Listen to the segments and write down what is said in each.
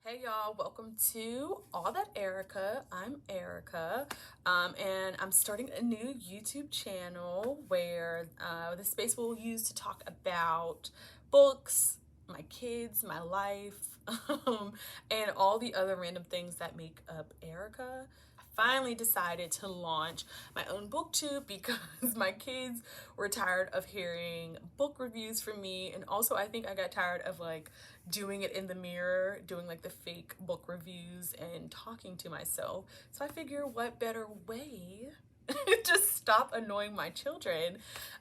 Hey y'all, welcome to All That Erica. I'm Erica, and I'm starting a new YouTube channel where the space we'll use to talk about books, my kids, my life, and all the other random things that make up Erica. Finally decided to launch my own booktube because my kids were tired of hearing book reviews from me, and also I think I got tired of like doing it in the mirror, doing like the fake book reviews and talking to myself. So I figure what better way to stop annoying my children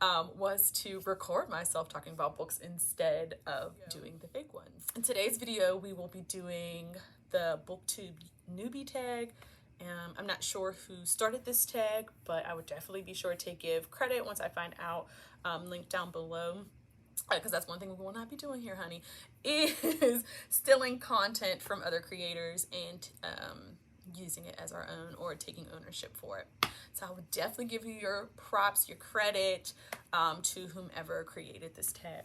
was to record myself talking about books instead of doing the fake ones. In today's video, we will be doing the Booktube Newbie Tag. I'm not sure who started this tag, but I would definitely be sure to give credit once I find out. Link down below, because that's one thing we will not be doing here, honey, is stealing content from other creators and using it as our own or taking ownership for it. So I would definitely give you your props, your credit to whomever created this tag.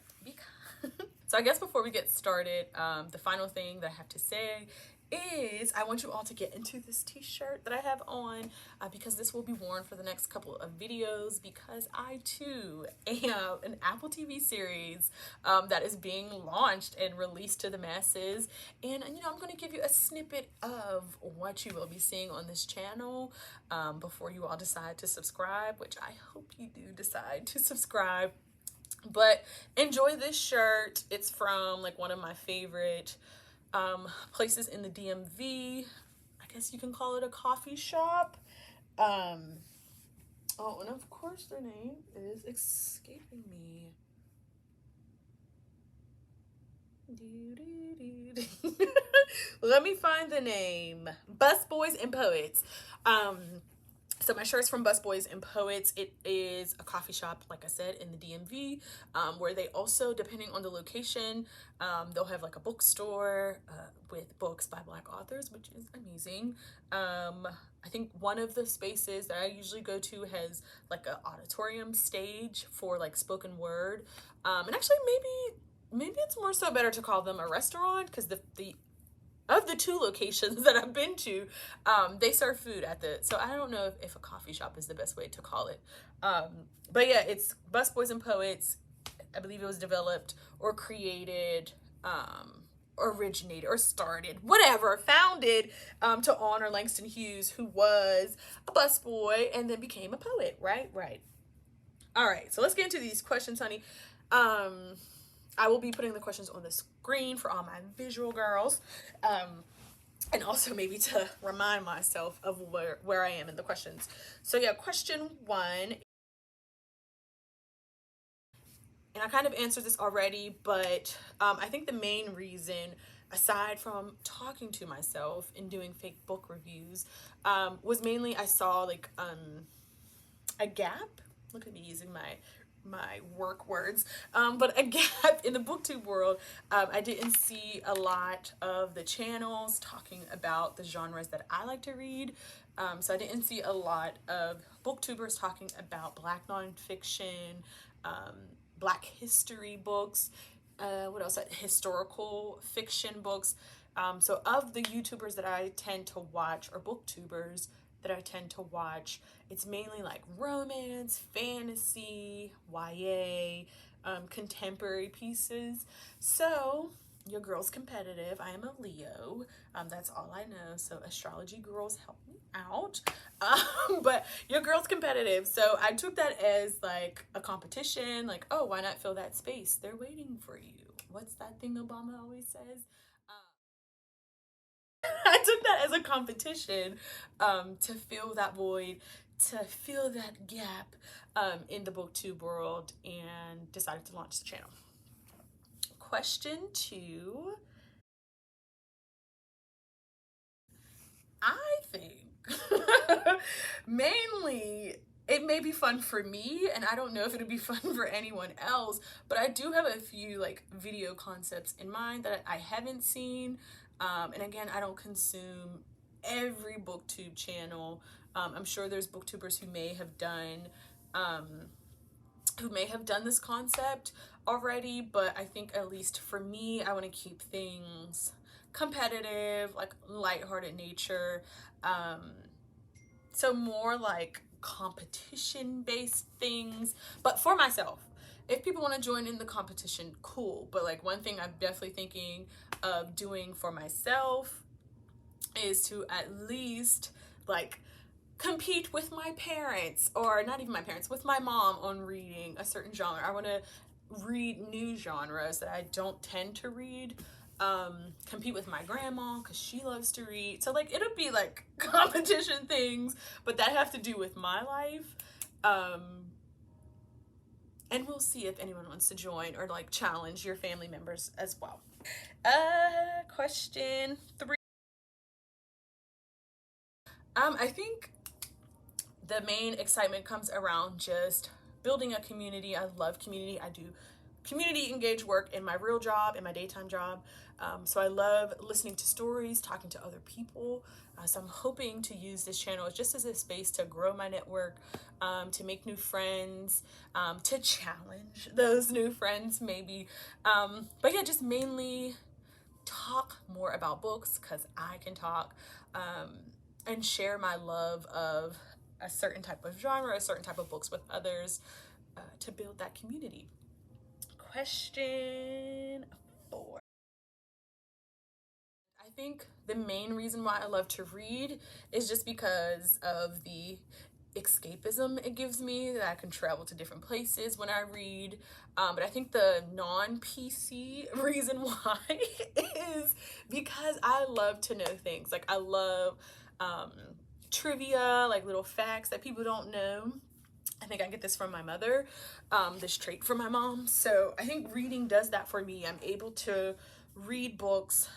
So I guess before we get started, the final thing that I have to say is I want you all to get into this t-shirt that I have on because this will be worn for the next couple of videos, because I too am an Apple TV series that is being launched and released to the masses, and you know, I'm going to give you a snippet of what you will be seeing on this channel before you all decide to subscribe, which I hope you do decide to subscribe. But enjoy this shirt. It's from like one of my favorite places in the DMV. I guess you can call it a coffee shop. Oh, and of course their name is escaping me. Let me find the name. Busboys and Poets. So my shirt's from Busboys and Poets. It is a coffee shop, like I said, in the DMV, where they also, depending on the location, they'll have like a bookstore with books by Black authors, which is amazing. I think one of the spaces that I usually go to has like an auditorium stage for like spoken word. And actually maybe it's more so better to call them a restaurant, because of the two locations that I've been to, they serve food at so I don't know if a coffee shop is the best way to call it. But yeah, it's Busboys and Poets. I believe it was developed or created, originated or started, whatever, founded to honor Langston Hughes, who was a busboy and then became a poet, right? All right, so let's get into these questions, honey. I will be putting the questions on the screen for all my visual girls, and also maybe to remind myself of where I am in the questions. So yeah, question 1, and I kind of answered this already, but I think the main reason, aside from talking to myself and doing fake book reviews, was mainly I saw like a gap. Look at me using my work words, but a gap in the booktube world. I didn't see a lot of the channels talking about the genres that I like to read, so I didn't see a lot of booktubers talking about Black nonfiction, Black history books, what else, historical fiction books. So of the YouTubers that I tend to watch, or booktubers that I tend to watch, it's mainly like romance, fantasy, YA, contemporary pieces. So your girl's competitive. I am a Leo. That's all I know. So astrology girls, help me out. But your girl's competitive. So I took that as like a competition. Like, oh, why not fill that space? They're waiting for you. What's that thing Obama always says? I took that as a competition to fill that void, to fill that gap in the booktube world, and decided to launch the channel. Question 2. I think mainly it may be fun for me, and I don't know if it'll be fun for anyone else, but I do have a few like video concepts in mind that I haven't seen. And again, I don't consume every booktube channel. I'm sure there's booktubers who may have done this concept already, but I think at least for me, I want to keep things competitive, like lighthearted nature. So more like competition based things, but for myself. If people want to join in the competition, cool. But like one thing I'm definitely thinking of doing for myself is to at least like compete with my parents, or not even my parents, with my mom on reading a certain genre. I want to read new genres that I don't tend to read. Compete with my grandma because she loves to read. So like it'll be like competition things, but that have to do with my life. And we'll see if anyone wants to join or like challenge your family members as well. Question 3. I think the main excitement comes around just building a community. I love community. I do community engaged work in my real job, in my daytime job. So I love listening to stories, talking to other people. So I'm hoping to use this channel just as a space to grow my network, to make new friends, to challenge those new friends maybe. But yeah, just mainly talk more about books because I can talk, and share my love of a certain type of genre, a certain type of books with others, to build that community. Question 4. I think the main reason why I love to read is just because of the escapism it gives me, that I can travel to different places when I read. But I think the non-PC reason why is because I love to know things. Like I love trivia, like little facts that people don't know. I think I get this from my mother, this trait from my mom. So I think reading does that for me. I'm able to read books,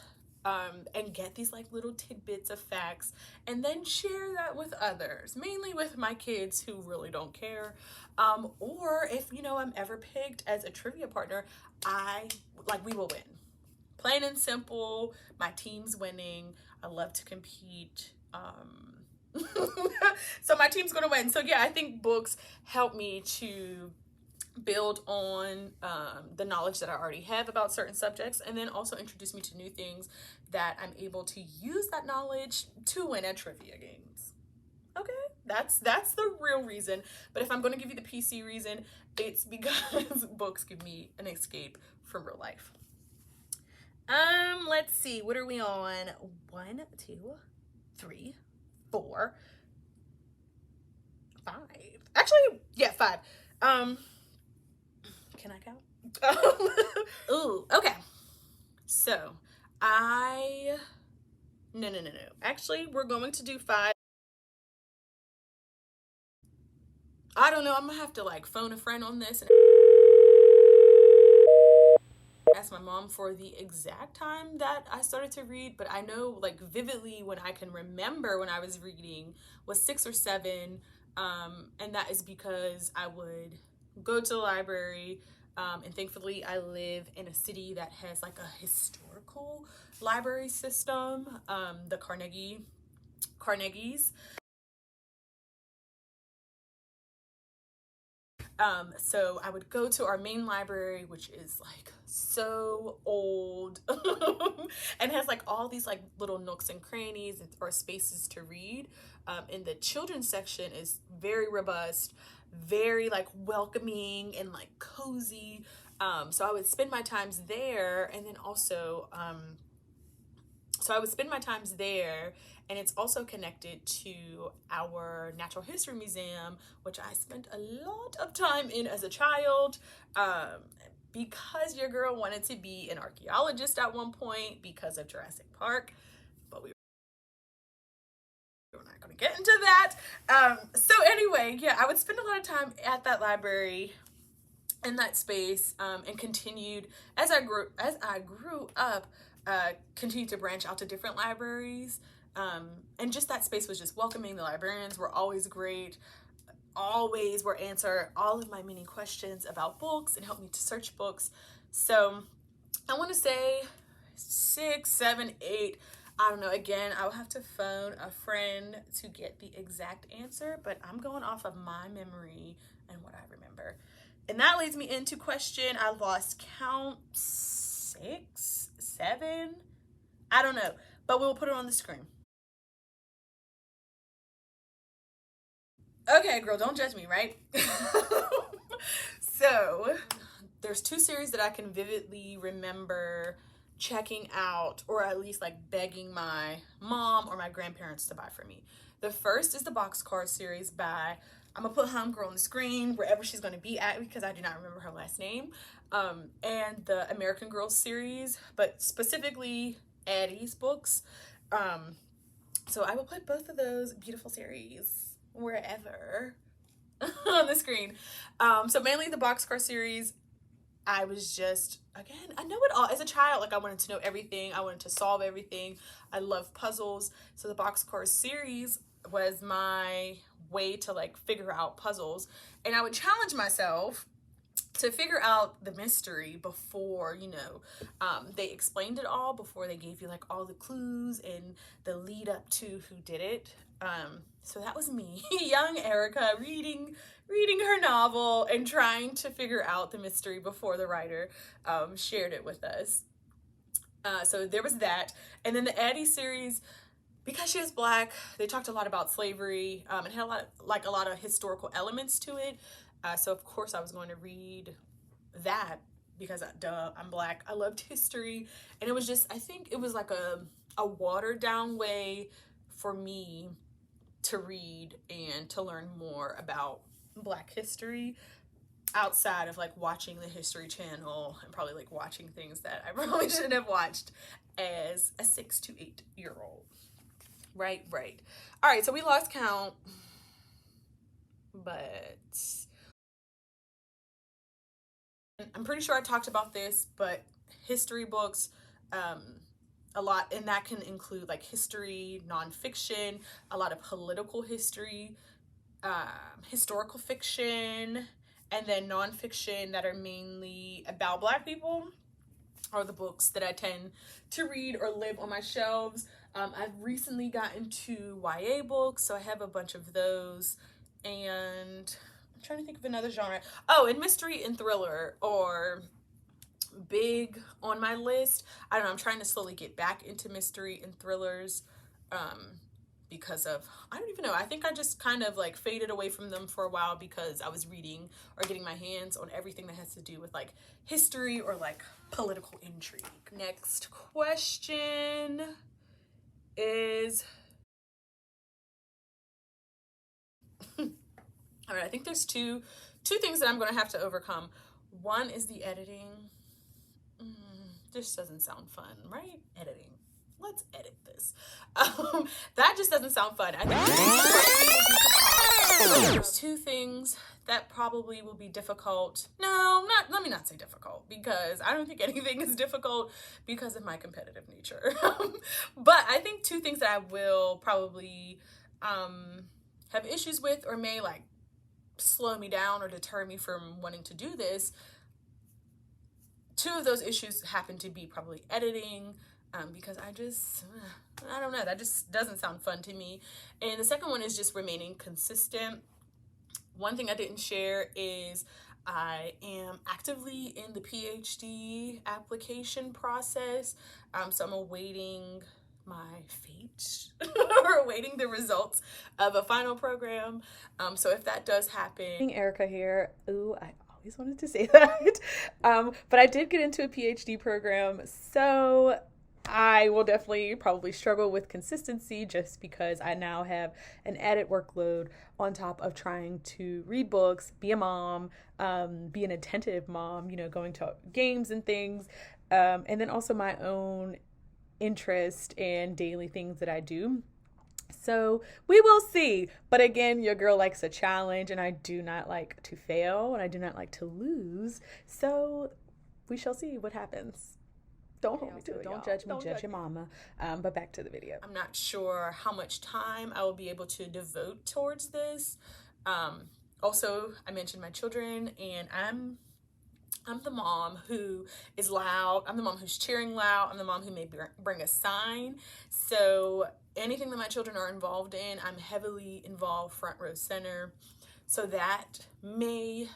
and get these like little tidbits of facts and then share that with others, mainly with my kids who really don't care. Or if, you know, I'm ever picked as a trivia partner, we will win. Plain and simple, my team's winning. I love to compete. So my team's gonna win. So yeah, I think books help me to build on the knowledge that I already have about certain subjects, and then also introduce me to new things that I'm able to use that knowledge to win at trivia games. Okay, that's the real reason. But if I'm going to give you the PC reason, it's because books give me an escape from real life. Let's see, what are we on? 1, 2, 3, 4, 5. Actually, yeah, 5. Can I count? Ooh, okay. So no. Actually, we're going to do 5. I don't know. I'm gonna have to like phone a friend on this and ask my mom for the exact time that I started to read. But I know like vividly when I can remember when I was reading was 6 or 7. And that is because I would go to the library. And thankfully I live in a city that has like a historical library system, the Carnegies. So I would go to our main library, which is like so old and has like all these like little nooks and crannies or spaces to read. And the children's section is very robust, very like welcoming and like cozy. So I would spend my times there, and then also so I would spend my times there, and it's also connected to our Natural History Museum, which I spent a lot of time in as a child, because your girl wanted to be an archaeologist at one point because of Jurassic Park, but we're not going to get into that. So anyway, yeah, I would spend a lot of time at that library, in that space, and continued as I grew up. Continued to branch out to different libraries, and just that space was just welcoming. The librarians were always great, always were answer all of my many questions about books and help me to search books. So I want to say 6, 7, 8. I don't know. Again, I'll have to phone a friend to get the exact answer, but I'm going off of my memory and what I remember. And that leads me into question, I lost count, 6, 7. I don't know, but we'll put it on the screen. Okay, girl, don't judge me, right? So, there's two series that I can vividly remember checking out, or at least like begging my mom or my grandparents to buy for me. The first is the Boxcar series by, I'm gonna put Homegirl on the screen wherever she's gonna be at because I do not remember her last name. And the American Girl series, but specifically Addie's books. So I will put both of those beautiful series wherever on the screen. So mainly the Boxcar series. I was just, again, I know it all. As a child, like I wanted to know everything. I wanted to solve everything. I love puzzles. So the Boxcar series was my way to like figure out puzzles. And I would challenge myself to figure out the mystery before, you know, they explained it all, before they gave you like all the clues and the lead up to who did it. So that was me, young Erica, reading her novel and trying to figure out the mystery before the writer shared it with us. So there was that. And then the Addie series, because she was Black, they talked a lot about slavery and had a lot of historical elements to it. So of course I was going to read that because duh, I'm Black. I loved history, and it was just, I think it was like a watered down way for me to read and to learn more about Black history outside of like watching the History Channel and probably like watching things that I probably shouldn't have watched as a 6 to 8 year old. Right. All right, so we lost count, but I'm pretty sure I talked about this, but history books, a lot, and that can include like history, nonfiction, a lot of political history, historical fiction, and then nonfiction that are mainly about Black people are the books that I tend to read or live on my shelves. I've recently gotten to YA books, so I have a bunch of those, and I'm trying to think of another genre. Oh, and mystery and thriller are big on my list. I don't know, I'm trying to slowly get back into mystery and thrillers because of, I don't even know, I think I just kind of like faded away from them for a while because I was reading or getting my hands on everything that has to do with like history or like political intrigue. Next question is all right, I think there's two things that I'm going to have to overcome. One is the editing. This doesn't sound fun, right? Editing. Let's edit this. That just doesn't sound fun. I think there's two things that probably will be difficult. No, let me not say difficult, because I don't think anything is difficult because of my competitive nature. But I think two things that I will probably have issues with, or may like slow me down or deter me from wanting to do this. Two of those issues happen to be probably editing, because I don't know, that just doesn't sound fun to me. And the second one is just remaining consistent. One thing I didn't share is I am actively in the PhD application process. So I'm awaiting my fate or awaiting the results of a final program. So if that does happen. Erica here. Ooh, I always wanted to say that. But I did get into a PhD program, so I will definitely probably struggle with consistency just because I now have an added workload on top of trying to read books, be a mom, be an attentive mom, you know, going to games and things, and then also my own interest and daily things that I do. So we will see. But again, your girl likes a challenge, and I do not like to fail, and I do not like to lose. So we shall see what happens. Don't hold me to it. Don't judge me, judge your mama. But back to the video. I'm not sure how much time I will be able to devote towards this. Also, I mentioned my children, and I'm the mom who is loud. I'm the mom who's cheering loud. I'm the mom who may bring a sign. So anything that my children are involved in, I'm heavily involved, front row center. So that may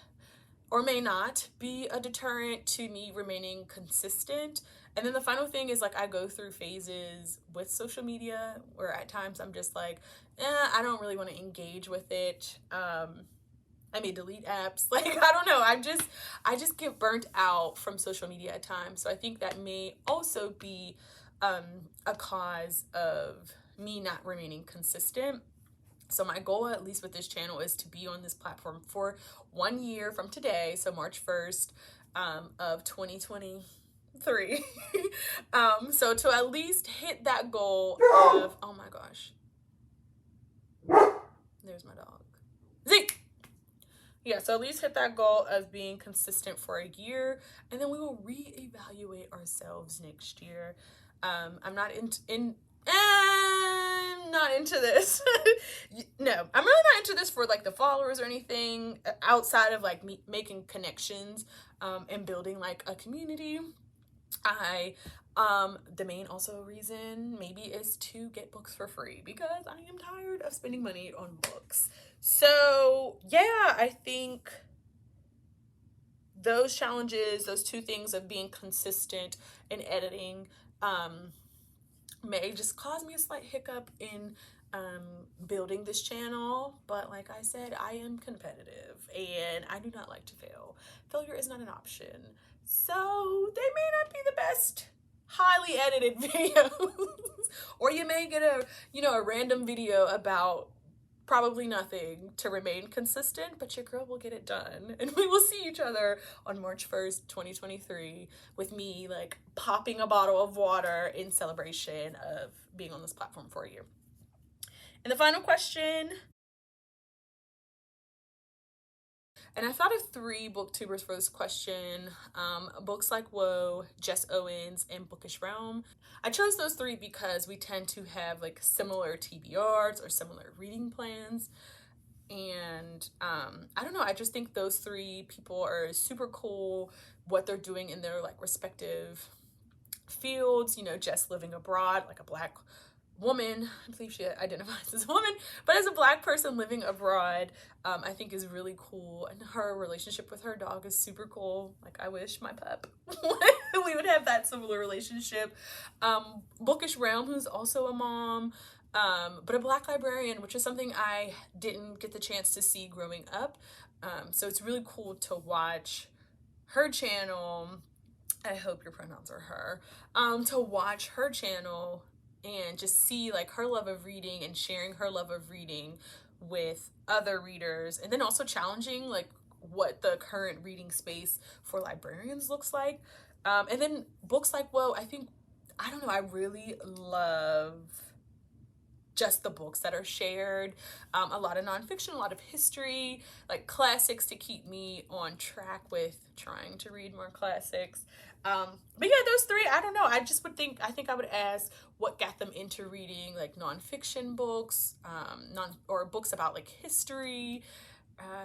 or may not be a deterrent to me remaining consistent. And then the final thing is, like, I go through phases with social media where at times I'm just like, I don't really want to engage with it. I may delete apps. Like, I don't know. I just get burnt out from social media at times. So I think that may also be a cause of me not remaining consistent. So my goal, at least with this channel, is to be on this platform for 1 year from today. So March 1st of 2023. So to at least hit that goal of, oh my gosh. There's my dog. Zeke! Yeah, so at least hit that goal of being consistent for a year, and then we will reevaluate ourselves next year. I'm not not into this. No, I'm really not into this for like the followers or anything outside of like me making connections and building like a community. The main also reason maybe is to get books for free because I am tired of spending money on books. So yeah, I think those challenges, those two things of being consistent in editing, may just cause me a slight hiccup in building this channel. But like I said, I am competitive and I do not like to fail. Failure is not an option. So they may not be the best highly edited videos, or you may get a random video about probably nothing to remain consistent, but your girl will get it done. And we will see each other on March 1st, 2023 with me like popping a bottle of water in celebration of being on this platform for a year. And the final question, and I thought of 3 booktubers for this question, Books Like Whoa, Jess Owens, and Bookish Realm. I chose those 3 because we tend to have like similar TBRs or similar reading plans. And I don't know, I just think those 3 people are super cool, what they're doing in their like respective fields. You know, Jess living abroad, like a Black woman, I believe she identifies as a woman, but as a Black person living abroad, I think is really cool. And her relationship with her dog is super cool. Like, I wish my pup we would have that similar relationship. Bookish Realm, who's also a mom, but a Black librarian, which is something I didn't get the chance to see growing up. So it's really cool to watch her channel. I hope your pronouns are her. To watch her channel and just see like her love of reading and sharing her love of reading with other readers, and then also challenging like what the current reading space for librarians looks like. And then Books Like Whoa, I don't know, I really love just the books that are shared. A lot of nonfiction, a lot of history, like classics to keep me on track with trying to read more classics. But yeah, those 3, I don't know. I think I would ask what got them into reading like nonfiction books, or books about like history.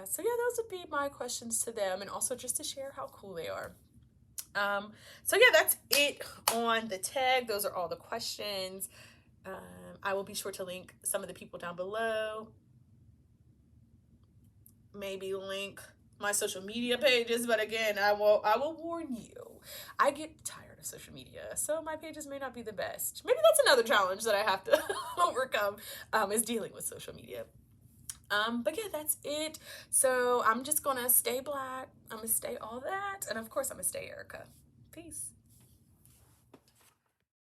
So yeah, those would be my questions to them, and also just to share how cool they are. So yeah, that's it on the tag. Those are all the questions. I will be sure to link some of the people down below. Maybe link my social media pages, but again, I will warn you, I get tired of social media, so my pages may not be the best. Maybe that's another challenge that I have to overcome, is dealing with social media. But yeah, that's it. So I'm just gonna stay Black, I'm gonna stay all that, and of course I'm gonna stay Erica. Peace.